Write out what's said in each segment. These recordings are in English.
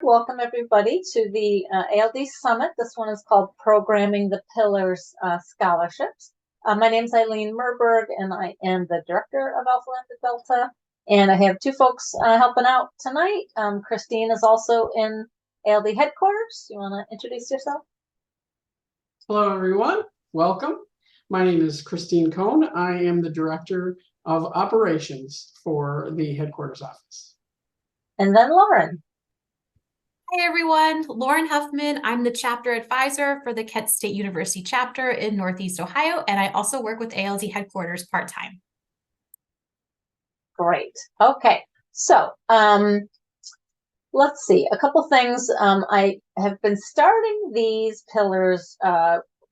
Welcome everybody to the ALD Summit. This one is called Programming the Pillars Scholarships. My name is Eileen Merberg and I am the director of Alpha Lambda Delta. And I have two folks helping out tonight. Christine is also in ALD headquarters. You want to introduce yourself? Hello, everyone. Welcome. My name is Christine Cohn. I am the Director of Operations for the headquarters office. And then Lauren. Hi, everyone. Lauren Huffman. I'm the chapter advisor for the Kent State University chapter in Northeast Ohio, and I also work with ALD headquarters part-time. Great. Okay. So let's see. A couple things. I have been starting these pillars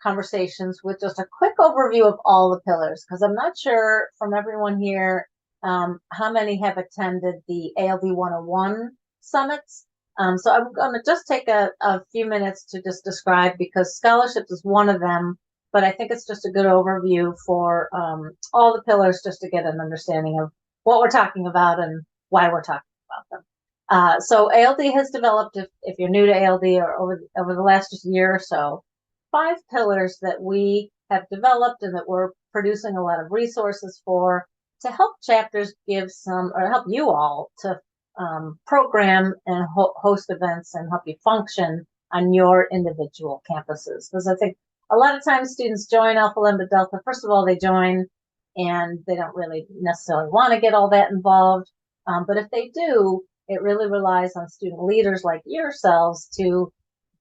conversations with just a quick overview of all the pillars, because I'm not sure from everyone here how many have attended the ALD 101 summits. So I'm going to just take a few minutes to just describe, because scholarships is one of them, but I think it's just a good overview for all the pillars, just to get an understanding of what we're talking about and why we're talking about them. So ALD has developed, if you're new to ALD or over the last year or so, 5 pillars that we have developed and that we're producing a lot of resources for to help chapters give some, or help you all to program and host events and help you function on your individual campuses. Because I think a lot of times students join Alpha Lambda Delta. First of all, they join and they don't really necessarily want to get all that involved. But if they do, it really relies on student leaders like yourselves to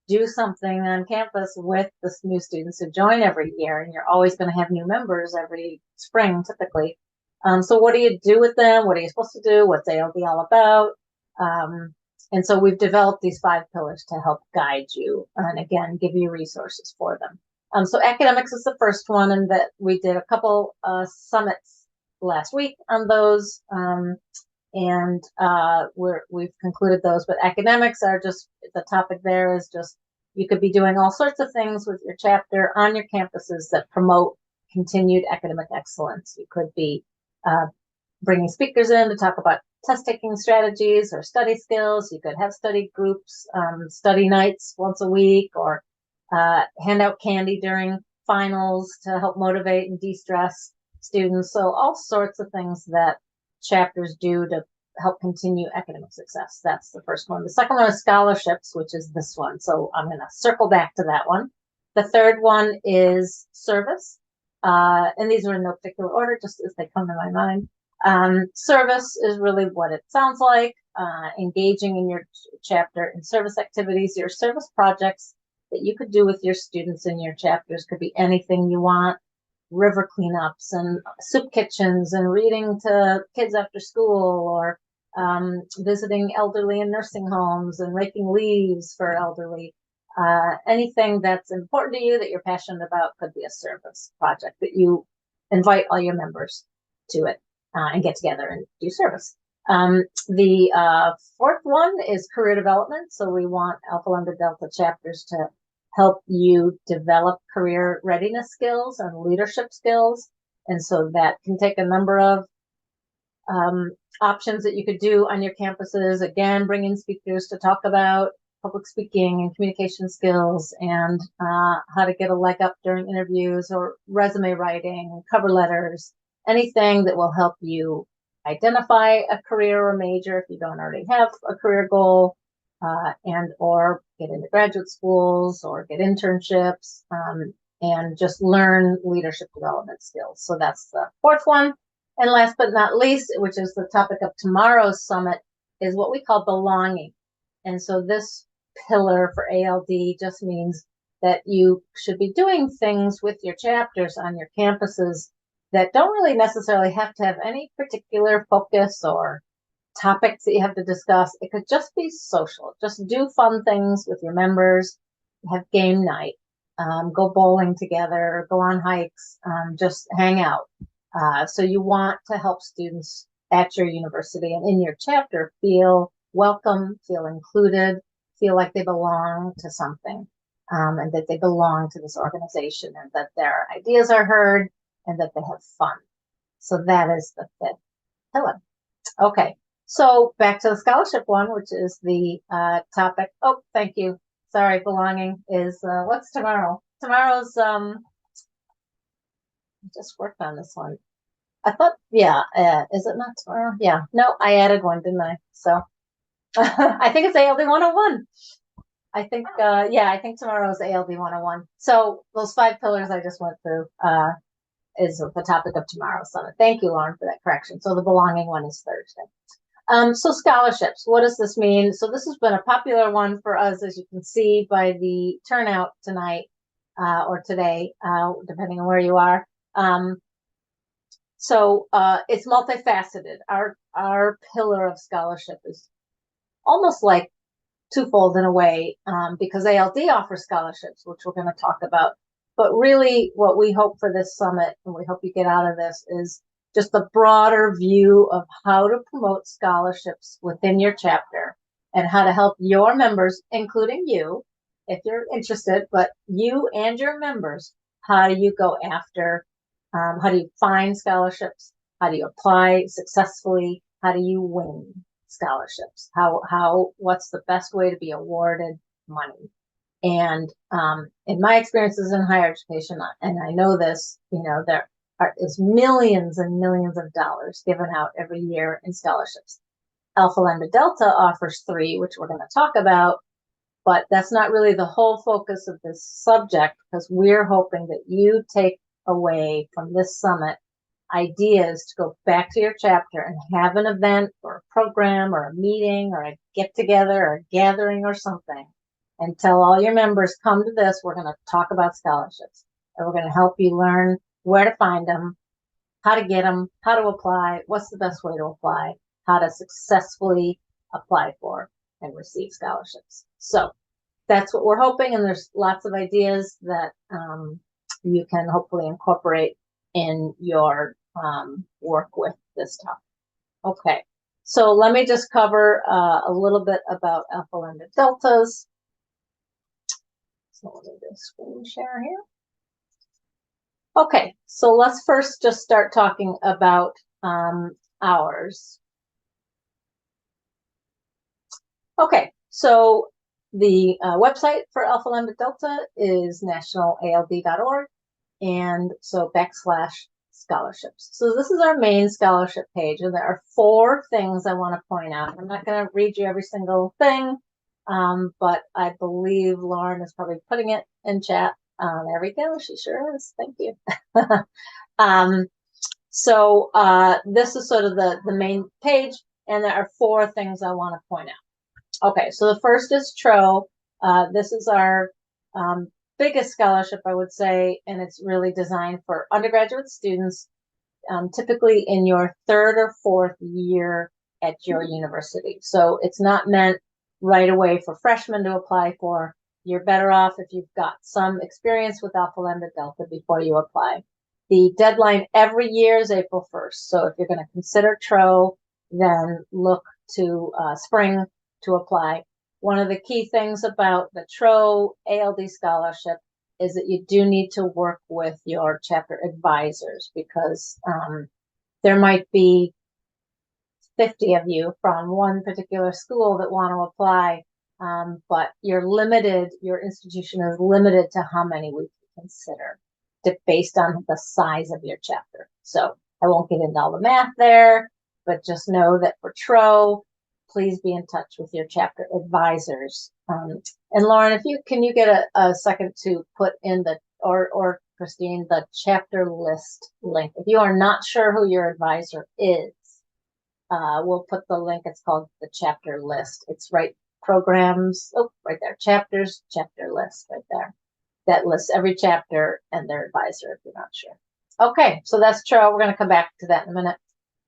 do something on campus with the new students who join every year. And you're always going to have new members every spring, typically. So what do you do with them? What are you supposed to do? What's ALD all about? And so we've developed these 5 pillars to help guide you and, again, give you resources for them. So academics is the first one, and that we did a couple summits last week on those, and we've concluded those. But academics are just, the topic there is just, you could be doing all sorts of things with your chapter on your campuses that promote continued academic excellence. You could be bringing speakers in to talk about test-taking strategies or study skills. You could have study groups, study nights once a week, or hand out candy during finals to help motivate and de-stress students. So all sorts of things that chapters do to help continue academic success. That's the first one. The second one is scholarships, which is this one. So I'm going to circle back to that one. The third one is service. And these are in no particular order, just as they come to my mind. Service is really what it sounds like, engaging in your chapter in service activities. Your service projects that you could do with your students in your chapters could be anything you want. River cleanups and soup kitchens and reading to kids after school, or visiting elderly in nursing homes and raking leaves for elderly. Anything that's important to you that you're passionate about could be a service project that you invite all your members to it and get together and do service. The fourth one is career development. So we want Alpha Lambda Delta chapters to help you develop career readiness skills and leadership skills. And so that can take a number of options that you could do on your campuses. Again, bring in speakers to talk about public speaking and communication skills, and how to get a leg up during interviews, or resume writing, cover letters, anything that will help you identify a career or major if you don't already have a career goal, and or get into graduate schools or get internships, and just learn leadership development skills. So that's the fourth one. And last but not least, which is the topic of tomorrow's summit, is what we call belonging. And so this pillar for ALD just means that you should be doing things with your chapters on your campuses that don't really necessarily have to have any particular focus or topics that you have to discuss. It could just be social. Just do fun things with your members, have game night, go bowling together, go on hikes, just hang out. So you want to help students at your university and in your chapter feel welcome, feel included, feel like they belong to something, and that they belong to this organization, and that their ideas are heard, and that they have fun. So that is the fifth pillar. Okay, So back to the scholarship one, which is the topic. Oh, thank you. Sorry, belonging is what's tomorrow? Tomorrow's I just worked on this one. I thought, yeah, is it not tomorrow? Yeah, no, I added one, didn't I? So I think it's ALD 101. I think, yeah, I think tomorrow is ALD 101. So those 5 pillars I just went through is the topic of tomorrow's summit. Thank you, Lauren, for that correction. So the belonging one is Thursday. So scholarships, what does this mean? So this has been a popular one for us, as you can see by the turnout tonight or today, depending on where you are. So it's multifaceted. Our pillar of scholarship is almost like twofold in a way, because ALD offers scholarships, which we're going to talk about. But really what we hope for this summit, and we hope you get out of this, is just a broader view of how to promote scholarships within your chapter and how to help your members, including you, if you're interested, but you and your members, how do you go after, how do you find scholarships? How do you apply successfully? How do you win scholarships? What's the best way to be awarded money? And in my experiences in higher education, and I know this, there is millions and millions of dollars given out every year in scholarships. Alpha Lambda Delta offers 3, which we're going to talk about, but that's not really the whole focus of this subject, because we're hoping that you take away from this summit ideas to go back to your chapter and have an event or a program or a meeting or a get together or a gathering or something, and tell all your members, come to this, we're going to talk about scholarships, and we're going to help you learn where to find them, how to get them, how to apply, what's the best way to apply, how to successfully apply for and receive scholarships. So that's what we're hoping, and there's lots of ideas that you can hopefully incorporate in your work with this topic. Okay, so let me just cover a little bit about Alpha Lambda Deltas. So let me just screen share here. Okay, so let's first just start talking about ours. Okay, so the website for Alpha Lambda Delta is nationalald.org, and so /scholarships. So this is our main scholarship page, and there are 4 things I want to point out. I'm not going to read you every single thing, but I believe Lauren is probably putting it in chat. There we go. She sure is. Thank you. So this is sort of the main page, and there are 4 things I want to point out. Okay, so the first is TRO. This is our biggest scholarship, I would say, and it's really designed for undergraduate students, typically in your 3rd or 4th year at your university. So it's not meant right away for freshmen to apply for. You're better off if you've got some experience with Alpha Lambda Delta before you apply. The deadline every year is April 1st. So if you're going to consider TRO, then look to spring to apply. One of the key things about the TRO ALD scholarship is that you do need to work with your chapter advisors, because there might be 50 of you from one particular school that want to apply, but your institution is limited to how many we can consider based on the size of your chapter. So I won't get into all the math there, but just know that for TRO, please be in touch with your chapter advisors. And Lauren, can you get a second to put in or Christine, the chapter list link. If you are not sure who your advisor is, we'll put the link. It's called the chapter list. It's programs. Oh, right there. Chapters, chapter list right there. That lists every chapter and their advisor if you're not sure. Okay, so that's TRO. We're going to come back to that in a minute.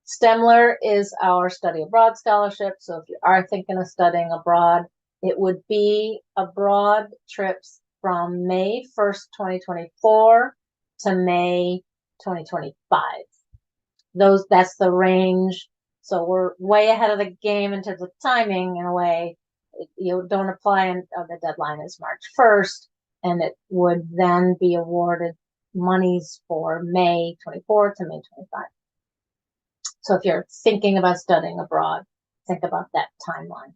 STEMLR is our study abroad scholarship. So if you are thinking of studying abroad, it would be abroad trips from May 1st, 2024 to May 2025. That's the range. So we're way ahead of the game in terms of timing in a way. You don't apply until the deadline is March 1st, and it would then be awarded monies for May 24 to May 25. So if you're thinking about studying abroad, think about that timeline.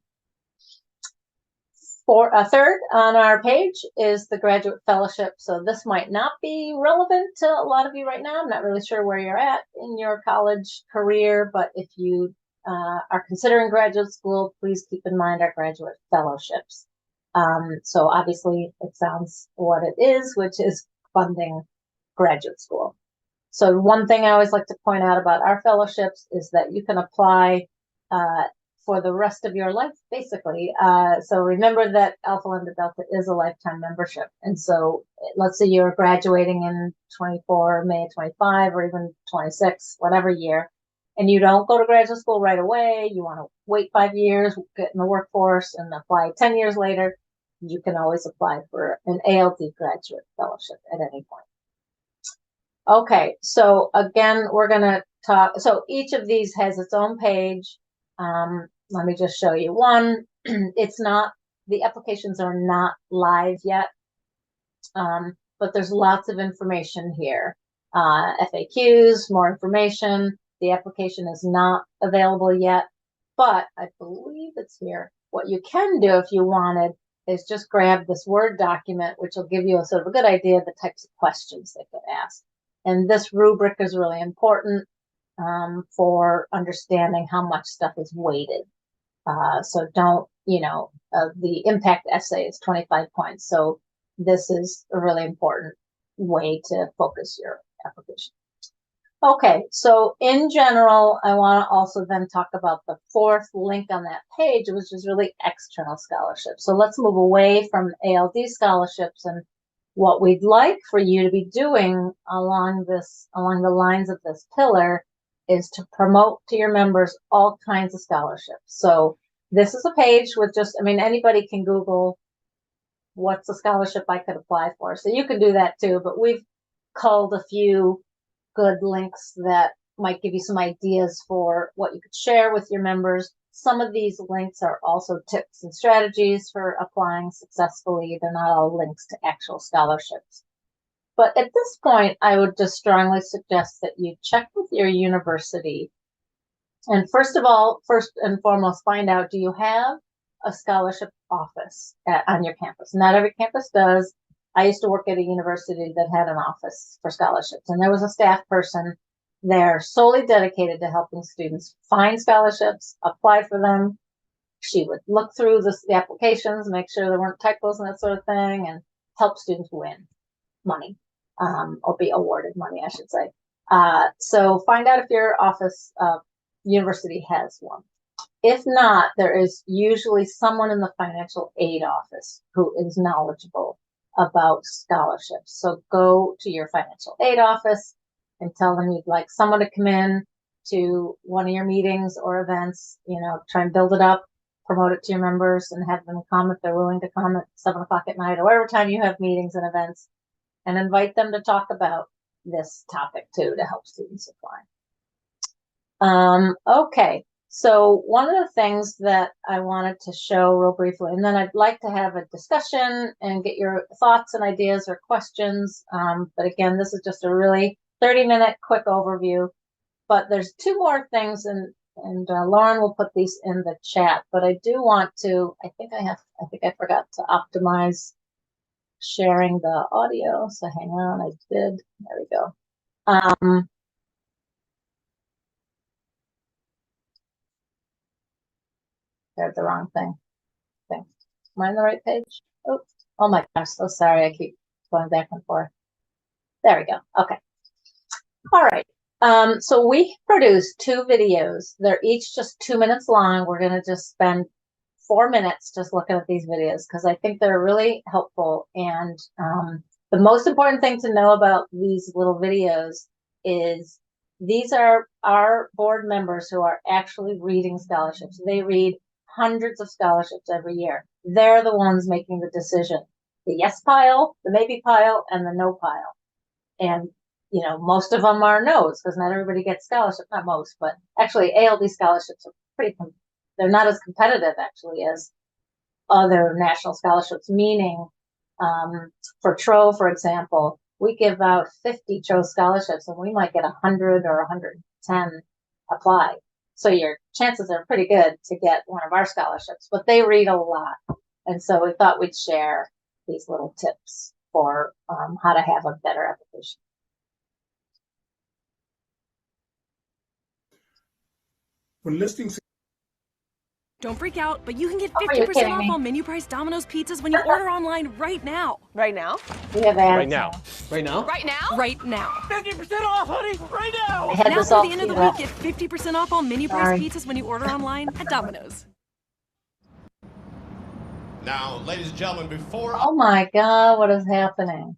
For a third on our page is the graduate fellowship. So this might not be relevant to a lot of you right now. I'm not really sure where you're at in your college career, but if you are considering graduate school, please keep in mind our graduate fellowships. So obviously it sounds what it is, which is funding graduate school. So one thing I always like to point out about our fellowships is that you can apply for the rest of your life, basically. So remember that Alpha Lambda Delta is a lifetime membership. And so let's say you're graduating in 24, May 25, or even 26, whatever year, and you don't go to graduate school right away, you want to wait 5 years, get in the workforce, and apply 10 years later, you can always apply for an ALD graduate fellowship at any point. Okay, so again, we're going to talk, so each of these has its own page. Let me just show you one. It's not, the applications are not live yet, but there's lots of information here. FAQs, more information. The application is not available yet, but I believe it's here. What you can do if you wanted is just grab this Word document, which will give you a sort of a good idea of the types of questions they could ask. And this rubric is really important for understanding how much stuff is weighted. So don't, the impact essay is 25 points. So this is a really important way to focus your application. Okay, so in general, I want to also then talk about the fourth link on that page, which is really external scholarships. So let's move away from ALD scholarships, and what we'd like for you to be doing along the lines of this pillar is to promote to your members all kinds of scholarships. So this is a page with just, anybody can Google what's a scholarship I could apply for. So you can do that too, but we've culled a few good links that might give you some ideas for what you could share with your members. Some of these links are also tips and strategies for applying successfully. They're not all links to actual scholarships. But at this point, I would just strongly suggest that you check with your university. And first and foremost, find out, do you have a scholarship office on your campus? Not every campus does. I used to work at a university that had an office for scholarships, and there was a staff person there solely dedicated to helping students find scholarships, apply for them. She would look through the applications, make sure there weren't typos and that sort of thing, and help students win money, or be awarded money, I should say. So find out if your office university has one. If not, there is usually someone in the financial aid office who is knowledgeable about scholarships. So go to your financial aid office and tell them you'd like someone to come in to one of your meetings or events, try and build it up, promote it to your members, and have them come if they're willing to come at 7 o'clock at night or whatever time you have meetings and events, and invite them to talk about this topic too, to help students apply. Okay. So one of the things that I wanted to show real briefly, and then I'd like to have a discussion and get your thoughts and ideas or questions. But again, this is just a really 30-minute quick overview. But there's two more things, and Lauren will put these in the chat. But I do want to, I think I forgot to optimize sharing the audio. So hang on, I did. There we go. There's the wrong thing. Am I on the right page? Oh my gosh, so sorry. I keep going back and forth. There we go. Okay. All right. So we produced 2 videos. They're each just 2 minutes long. We're going to just spend 4 minutes just looking at these videos because I think they're really helpful. And the most important thing to know about these little videos is these are our board members who are actually reading scholarships. They read hundreds of scholarships every year. They're the ones making the decision. The yes pile, the maybe pile, and the no pile. And, most of them are no's because not everybody gets scholarships. Not most, but actually ALD scholarships are they're not as competitive actually as other national scholarships, meaning for TRO, for example, we give out 50 TRO scholarships and we might get 100 or 110 apply. So your chances are pretty good to get one of our scholarships, but they read a lot. And so we thought we'd share these little tips for how to have a better application. When listing Don't freak out, but you can get Oh, are you 50% kidding off me? all menu price Domino's pizzas when you order online right now. Right now? We have ads. Right now. Right now? Right now? Right now. 50% off, honey, right now. I had Now this through all the end of the queued week, up. get 50% off all menu price Sorry. pizzas when you order online at Domino's. Now, ladies and gentlemen, before Oh my God, what is happening?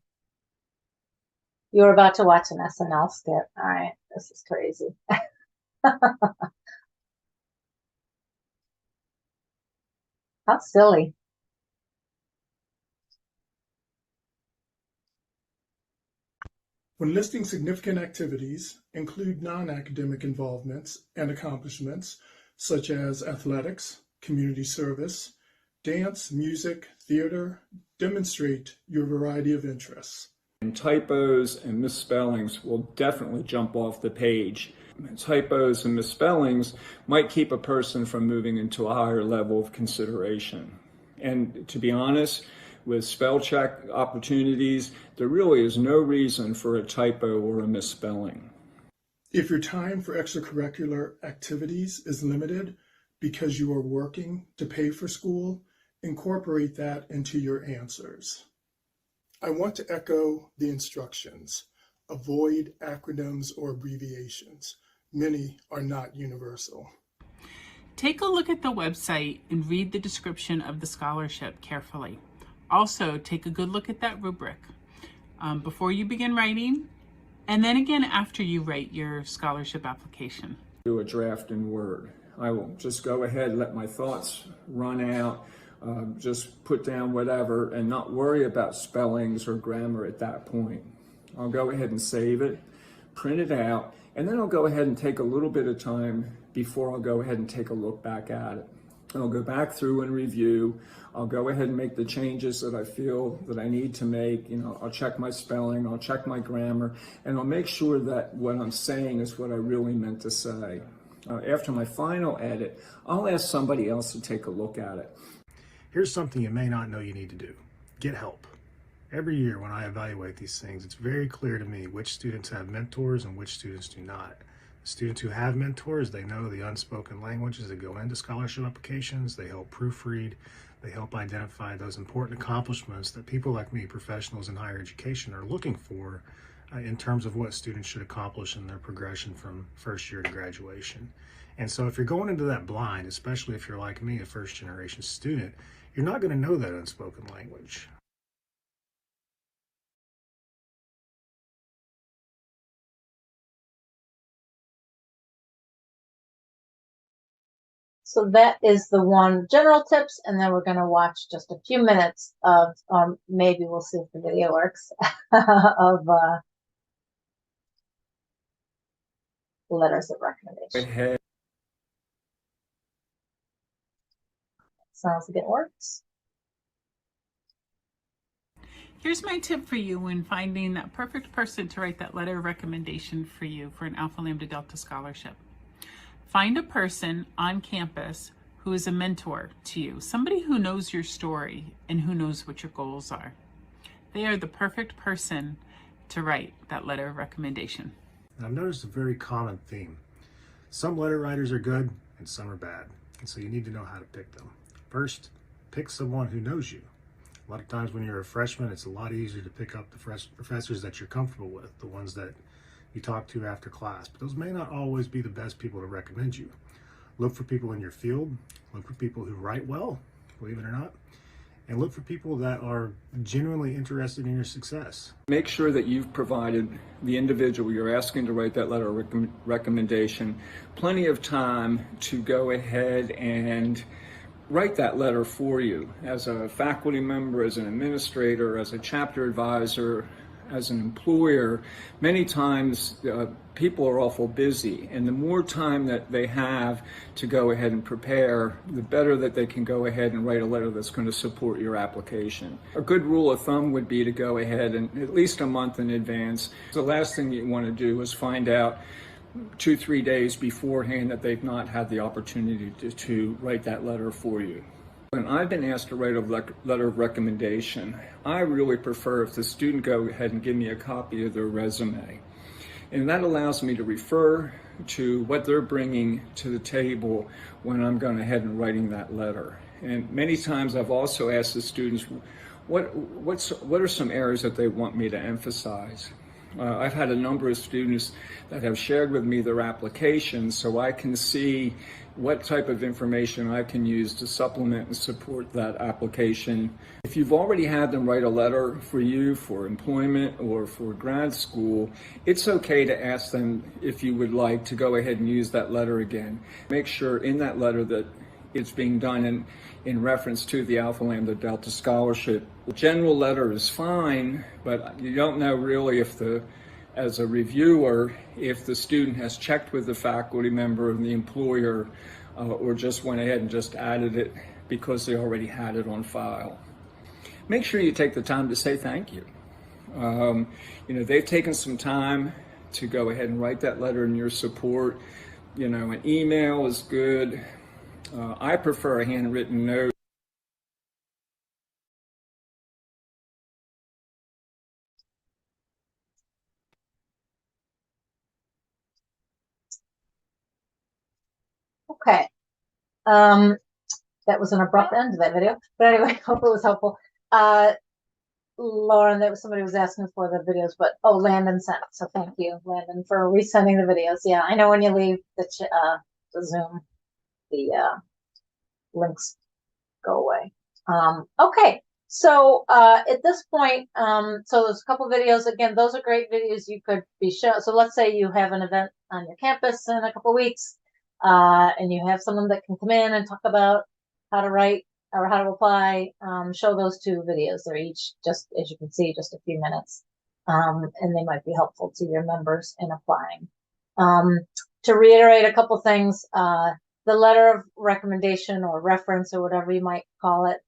You were about to watch an SNL skit. All right, this is crazy. How silly. When listing significant activities, include non-academic involvements and accomplishments such as athletics, community service, dance, music, theater. Demonstrate your variety of interests. And typos and misspellings will definitely jump off the page. Typos and misspellings might keep a person from moving into a higher level of consideration. And to be honest, with spell check opportunities, there really is no reason for a typo or a misspelling. If your time for extracurricular activities is limited because you are working to pay for school, incorporate that into your answers. I want to echo the instructions. Avoid acronyms or abbreviations. Many are not universal. Take a look at the website and read the description of the scholarship carefully. Also, take a good look at that rubric before you begin writing, and then again after you write your scholarship application. Do a draft in Word. I will just go ahead, let my thoughts run out, just put down whatever and not worry about spellings or grammar at that point. I'll go ahead and save it, print it out, and then I'll go ahead and take a little bit of time before I'll go ahead and take a look back at it. I'll go back through and review. I'll go ahead and make the changes that I feel that I need to make. I'll check my spelling, I'll check my grammar, and I'll make sure that what I'm saying is what I really meant to say. After my final edit, I'll ask somebody else to take a look at it. Here's something you may not know you need to do. Get help. Every year when I evaluate these things, it's very clear to me which students have mentors and which students do not. The students who have mentors, they know the unspoken languages that go into scholarship applications. They help proofread. They help identify those important accomplishments that people like me, professionals in higher education, are looking for in terms of what students should accomplish in their progression from first year to graduation. And so if you're going into that blind, especially if you're like me, a first generation student, you're not going to know that unspoken language. So that is the one general tips, and then we're going to watch just a few minutes of, maybe we'll see if the video works, of letters of recommendation. Sounds like it works. Here's my tip for you when finding that perfect person to write that letter of recommendation for you for an Alpha Lambda Delta scholarship. Find a person on campus who is a mentor to you, somebody who knows your story and who knows what your goals are. They are the perfect person to write that letter of recommendation. And I've noticed a very common theme. Some letter writers are good and some are bad, and so you need to know how to pick them. First, pick someone who knows you. A lot of times when you're a freshman, it's a lot easier to pick up the professors that you're comfortable with, the ones that you talk to after class, but those may not always be the best people to recommend you. Look for people in your field, look for people who write well, believe it or not, and look for people that are genuinely interested in your success. Make sure that you've provided the individual you're asking to write that letter of recommendation plenty of time to go ahead and write that letter for you. As a faculty member, as an administrator, as a chapter advisor, as an employer, many times people are awful busy, and the more time that they have to go ahead and prepare, the better that they can go ahead and write a letter that's going to support your application. A good rule of thumb would be to go ahead and at least a month in advance. The last thing you want to do is find out 2-3 days beforehand that they've not had the opportunity to write that letter for you. When I've been asked to write a letter of recommendation, I really prefer if the student go ahead and give me a copy of their resume. And that allows me to refer to what they're bringing to the table when I'm going ahead and writing that letter. And many times I've also asked the students, what are some areas that they want me to emphasize? I've had a number of students that have shared with me their applications so I can see what type of information I can use to supplement and support that application. If you've already had them write a letter for you for employment or for grad school, it's okay to ask them if you would like to go ahead and use that letter again. Make sure in that letter that it's being done in reference to the Alpha Lambda Delta Scholarship. The general letter is fine, but you don't know really if as a reviewer, if the student has checked with the faculty member and the employer or just went ahead and just added it because they already had it on file. Make sure you take the time to say thank you. They've taken some time to go ahead and write that letter in your support. An email is good. I prefer a handwritten note. Okay. That was an abrupt end to that video, but anyway, hope it was helpful. Lauren, somebody was asking for the videos, but Landon sent it, so thank you, Landon, for resending the videos. Yeah, I know when you leave the Zoom, the links go away. Okay, so at this point, so there's a couple videos. Again, those are great videos you could be shown. So let's say you have an event on your campus in a couple weeks, and you have someone that can come in and talk about how to write or how to apply. Show those 2 videos. They're each, just as you can see, just a few minutes, and they might be helpful to your members in applying. To reiterate a couple things, the letter of recommendation or reference or whatever you might call it,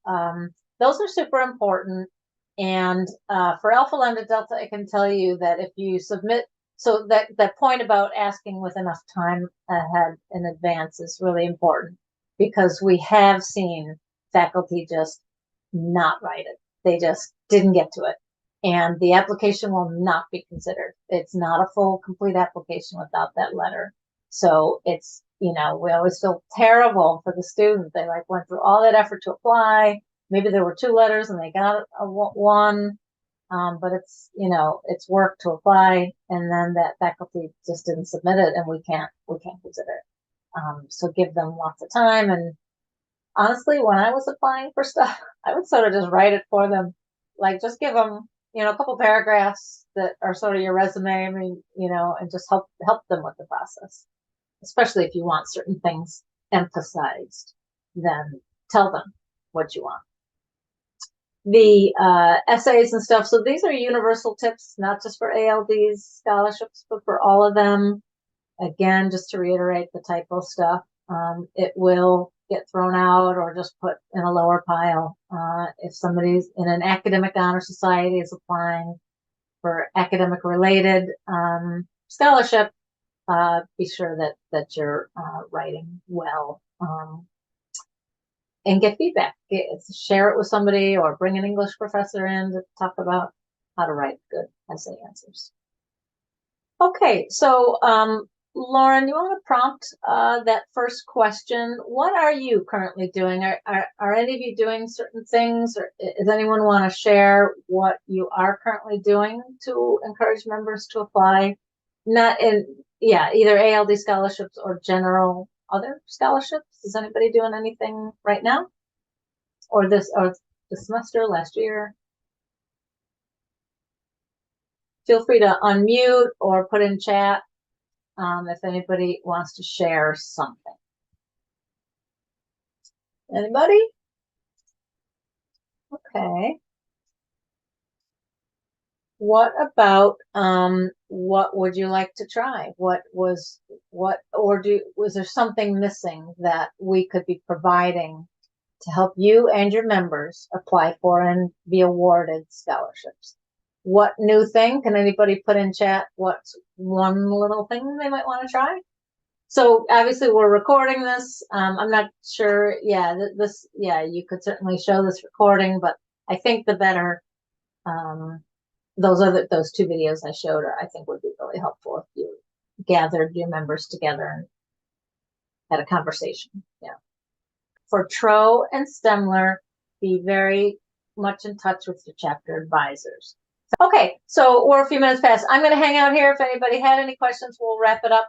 those are super important. And for Alpha Lambda Delta, I can tell you that if you submit, so that point about asking with enough time ahead in advance is really important, because we have seen faculty just not write it. They just didn't get to it. And the application will not be considered. It's not a full, complete application without that letter. So it's, we always feel terrible for the student. They went through all that effort to apply. Maybe there were 2 letters and they got one. But it's, it's work to apply, and then that faculty just didn't submit it, and we can't consider it. So give them lots of time. And honestly, when I was applying for stuff, I would sort of just write it for them. Just give them, a couple paragraphs that are sort of your resume. And just help them with the process. Especially if you want certain things emphasized, then tell them what you want. The essays and stuff. So these are universal tips, not just for ALD's scholarships, but for all of them. Again, just to reiterate the typo stuff, it will get thrown out or just put in a lower pile. If somebody's in an academic honor society is applying for academic related scholarship, be sure that you're writing well. And get feedback. Share it with somebody or bring an English professor in to talk about how to write good essay answers. Okay, so Lauren, you want to prompt that first question? What are you currently doing? Are any of you doing certain things, or does anyone want to share what you are currently doing to encourage members to apply? Not in, either ALD scholarships or general other scholarships. Is anybody doing anything right now? Or the semester, last year? Feel free to unmute or put in chat if anybody wants to share something. Anybody? Okay. What about what would you like to try? Was there something missing that we could be providing to help you and your members apply for and be awarded scholarships? what new thing? Can anybody put in chat what's one little thing they might want to try? So obviously we're recording this. I'm not sure. Yeah, you could certainly show this recording, but I think the better, those two videos I showed I think would be really helpful if you gathered your members together and had a conversation. Yeah. For Tro and Stemler, be very much in touch with your chapter advisors. Okay, so we're a few minutes past. I'm going to hang out here. If anybody had any questions, we'll wrap it up.